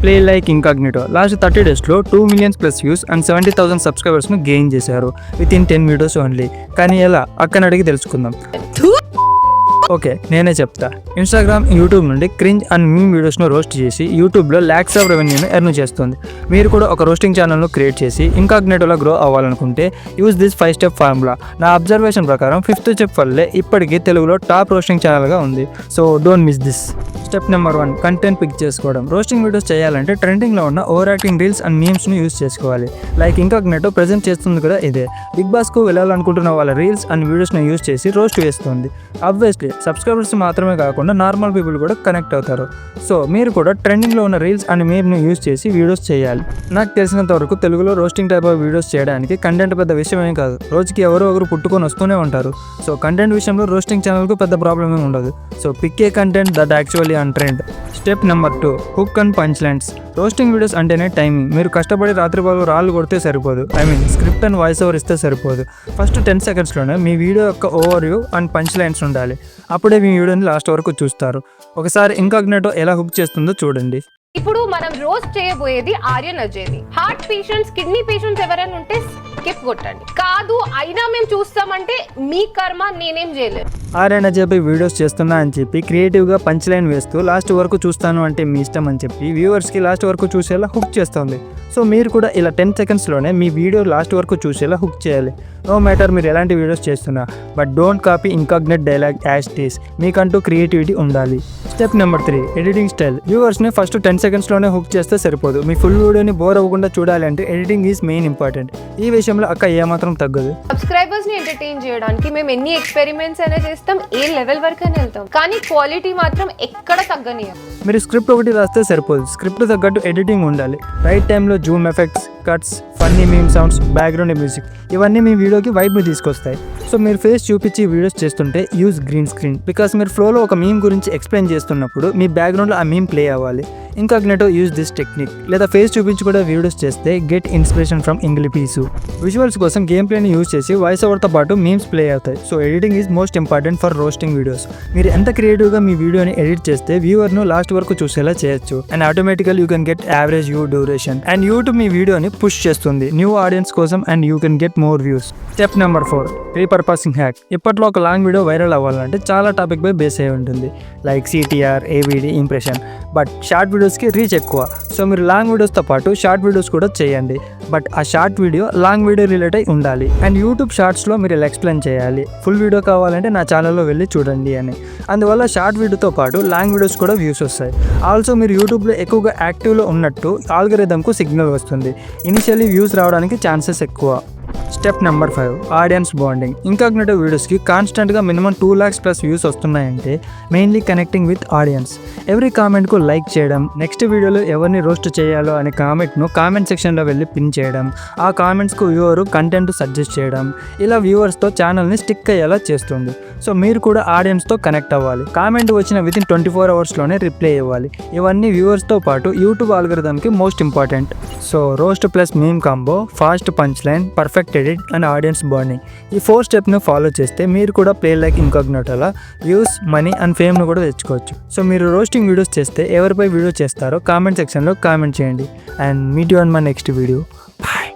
Play like ఇంకాగ్నిటో last 30 డేస్లో 2 millions plus views and 70,000 సబ్స్క్రైబర్స్ను gain చేశారు విత్ ఇన్ 10 వీడియోస్ ఓన్లీ. కానీ ఎలా అక్కని అడిగి తెలుసుకుందాం. ఓకే, నేనే చెప్తా. ఇన్స్టాగ్రామ్, యూట్యూబ్ నుండి క్రింజ్ అండ్ మీమ్ వీడియోస్ను రోస్ట్ చేసి యూట్యూబ్లో ల్యాక్స్ ఆఫ్ రెవెన్యూను ఎర్న్ చేస్తుంది. మీరు కూడా ఒక రోస్టింగ్ ఛానల్ను క్రియేట్ చేసి ఇంకాగ్నిటోలో గ్రో అవ్వాలనుకుంటే యూజ్ దిస్ 5 స్టెప్ ఫార్ములా. నా అబ్జర్వేషన్ ప్రకారం 5th స్టెప్ వల్లే ఇప్పటికీ తెలుగులో టాప్ రోస్టింగ్ ఛానల్గా ఉంది. So don't miss this. Step number 1, content pick చేసుకోవడం. రోస్టింగ్ వీడియోస్ చేయాలంటే ట్రెండింగ్లో ఉన్న ఓవర్ యాక్టింగ్ రీల్స్ అండ్ మీమ్స్ను యూజ్ చేసుకోవాలి. లైక్ ఇంకాగ్నిటో ప్రెజెంట్ చేస్తుంది కూడా ఇదే. బిగ్ బాస్కు వెళ్ళాలనుకుంటున్న వాళ్ళ రీల్స్ అండ్ వీడియోస్ను యూజ్ చేసి రోస్ట్ వేస్తుంది. ఆబ్వియస్లీ సబ్స్క్రైబర్స్ మాత్రమే కాకుండా నార్మల్ పీపుల్ కూడా కనెక్ట్ అవుతారు. సో మీరు కూడా ట్రెండింగ్లో ఉన్న రీల్స్ అండ్ మీమ్ను యూజ్ చేసి వీడియోస్ చేయాలి. నాకు తెలిసినంత వరకు తెలుగులో రోస్టింగ్ టైప్ ఆఫ్ వీడియోస్ చేయడానికి కంటెంట్ పెద్ద విషయం ఏం కాదు. రోజుకి ఎవరో ఒకరు పుట్టుకొని వస్తూనే ఉంటారు. సో కంటెంట్ విషయంలో రోస్టింగ్ ఛానల్కు పెద్ద ప్రాబ్లం ఏమి ఉండదు. So pick a content that actually on trend. Step number 2, hook and punch lines. Roasting videos అంటేనే టైమింగ్. మీరు కష్టపడి రాత్రి పగలు రాళ్ళు కొడితే సరిపోదు. స్క్రిప్ట్ అండ్ వాయిస్ ఓవర్ ఇస్తే సరిపోదు. ఫస్ట్ 10 సెకండ్స్లోనే మీ వీడియో యొక్క over view and punch lines ఉండాలి. అప్పుడే మీ వీడియోని లాస్ట్ వరకు చూస్తారు. ఒకసారి ఇంకాగ్నిటో ఎలా హుక్ చేస్తుందో చూడండి. ఇప్పుడు మనం రోస్ట్ చేయబోయేది ఆర్యన్ అజయ్ది. హార్ట్ పేషెంట్స్, కిడ్నీ పేషెంట్స్ ఎవరైనా ఉంటే స్కిప్ కొట్టండి. కాదు అయినా మేము చూస్తామంటే మీ కర్మ, నేనేం చేయలేదు. ఆర్యన్ అజయ్పై వీడియోస్ చేస్తున్నా అని చెప్పి క్రియేటివ్గా పంచ్ లైన్ వేస్తూ లాస్ట్ వరకు చూస్తాను అంటే మీ ఇష్టం అని చెప్పి వ్యూవర్స్కి లాస్ట్ వరకు చూసేలా హుక్ చేస్తుంది. సో మీరు కూడా ఇలా 10 సెకండ్స్లోనే మీ వీడియో లాస్ట్ వరకు చూసేలా హుక్ చేయాలి. నో మ్యాటర్ మీరు ఎలాంటి వీడియోస్ చేస్తున్నా, but don't copy Incognito dialogue as it is. మీకంటూ క్రియేటివిటీ ఉండాలి. Step number 3, editing style. వ్యూవర్స్ని ఫస్ట్ 10 సెకండ్స్లోనే హుక్ చేస్తే సరిపోదు. మీ ఫుల్ వీడియోని బోర్ అవ్వకుండా చూడాలి అంటే ఎడిటింగ్ ఈజ్ మెయిన్ ఇంపార్టెంట్. ఈ విషయంలో అక్క ఏమాత్రం తగ్గదు. సబ్స్క్రైబర్స్ ని ఎంటర్టైన్ చేయడానికి మేము ఎన్ని ఎక్స్పెరిమెంట్స్ అయినా చేస్తాం, ఏ లెవెల్ వరకు అయినా వెళ్తాం, కానీ క్వాలిటీ మాత్రం ఎక్కడ తగ్గనియం. మీరు స్క్రిప్ట్ ఒకటి రాస్తే సరిపోదు. స్క్రిప్ట్ తగ్గట్టు ఎడిటింగ్ ఉండాలి. రైట్ టైంలో Zoom effects, cuts, funny meme sounds, background music ఇవన్నీ మీ వీడియోకి వైబ్ని తీసుకొస్తాయి. సో మీరు ఫేస్ చూపించి వీడియోస్ చేస్తుంటే యూజ్ గ్రీన్ స్క్రీన్. బికాస్ మీరు ఫ్లోలో ఒక మీమ్ గురించి ఎక్స్ప్లెయిన్ చేస్తున్నప్పుడు మీ బ్యాక్గ్రౌండ్లో ఆ మీమ్ ప్లే అవ్వాలి. ఇంకాగ్నిటో యూజ్ దిస్ టెక్నిక్. లేదా ఫేస్ చూపించి కూడా వీడియోస్ చేస్తే గెట్ ఇన్స్పిరేషన్ ఫ్రమ్ ఇంగ్లీపీసు. విజువల్స్ కోసం గేమ్ ప్లేని యూజ్ చేసి వాయిస్ ఓవర్తో పాటు మీమ్స్ ప్లే అవుతాయి. So editing is most important for roasting videos. మీరు ఎంత క్రియేటివ్గా మీ వీడియోని ఎడిట్ చేస్తే వ్యూవర్ను లాస్ట్ వరకు చూసేలా చేయొచ్చు. And automatically you can get average view duration. And YouTube మీ వీడియోని పుష్ చేస్తుంది న్యూ ఆడియన్స్ కోసం and you can get more views. Step number 4, repurposing hack. ఇప్పట్లో ఒక లాంగ్ వీడియో వైరల్ అవ్వాలంటే చాలా టాపిక్ పై బేస్ అయి ఉంటుంది. Like CTR, AVD, impression. But short వీడియోస్కి రీచ్ ఎక్కువ. సో మీరు లాంగ్ వీడియోస్తో పాటు షార్ట్ వీడియోస్ కూడా చేయండి. బట్ ఆ short video long video relate అయి ఉండాలి. అండ్ యూట్యూబ్ షార్ట్స్లో మీరు ఇలా ఎక్స్ప్లెయిన్ చేయాలి, ఫుల్ వీడియో కావాలంటే నా ఛానల్లో వెళ్ళి చూడండి అని. అందువల్ల షార్ట్ వీడియోతో పాటు లాంగ్ వీడియోస్ కూడా వ్యూస్ వస్తాయి. ఆల్సో మీరు యూట్యూబ్లో ఎక్కువగా యాక్టివ్లో ఉన్నట్టు ఆల్గరిథంకు సిగ్నల్ వస్తుంది. ఇనిషియల్లీ వ్యూస్ రావడానికి ఛాన్సెస్ ఎక్కువ. Step number 5, audience bonding. Incognito వీడియోస్కి కాన్స్టెంట్గా మినిమం 2 lakhs ప్లస్ వ్యూస్ వస్తున్నాయంటే mainly connecting with audience. Every కామెంట్కు లైక్ చేయడం, నెక్స్ట్ వీడియోలో ఎవరిని రోస్ట్ చేయాలో అనే కామెంట్ను కామెంట్ సెక్షన్లో వెళ్ళి పిన్ చేయడం, ఆ కామెంట్స్కు వ్యూవర్ కంటెంట్ సజెస్ట్ చేయడం, ఇలా వ్యూవర్స్తో ఛానల్ని స్టిక్ అయ్యేలా చేస్తుంది. సో మీరు కూడా ఆడియన్స్తో కనెక్ట్ అవ్వాలి. కామెంట్ వచ్చిన విత్ ఇన్ 24 hours రిప్లై ఇవ్వాలి. ఇవన్నీ వ్యూవర్స్తో పాటు యూట్యూబ్ ఆల్గరిథంకి most important. So roast plus meme combo, fast punch line, perfect edit and audience bonding. ఈ 4 స్టెప్ను ఫాలో చేస్తే మీరు కూడా ప్లే లైక్ ఇంకాగ్నిటోలా వ్యూస్, మనీ అండ్ ఫేమ్ను కూడా తెచ్చుకోవచ్చు. సో మీరు రోస్టింగ్ వీడియోస్ చేస్తే ఎవరిపై వీడియో చేస్తారో కామెంట్ సెక్షన్లో కామెంట్ చేయండి. And meet you on my next video. Bye.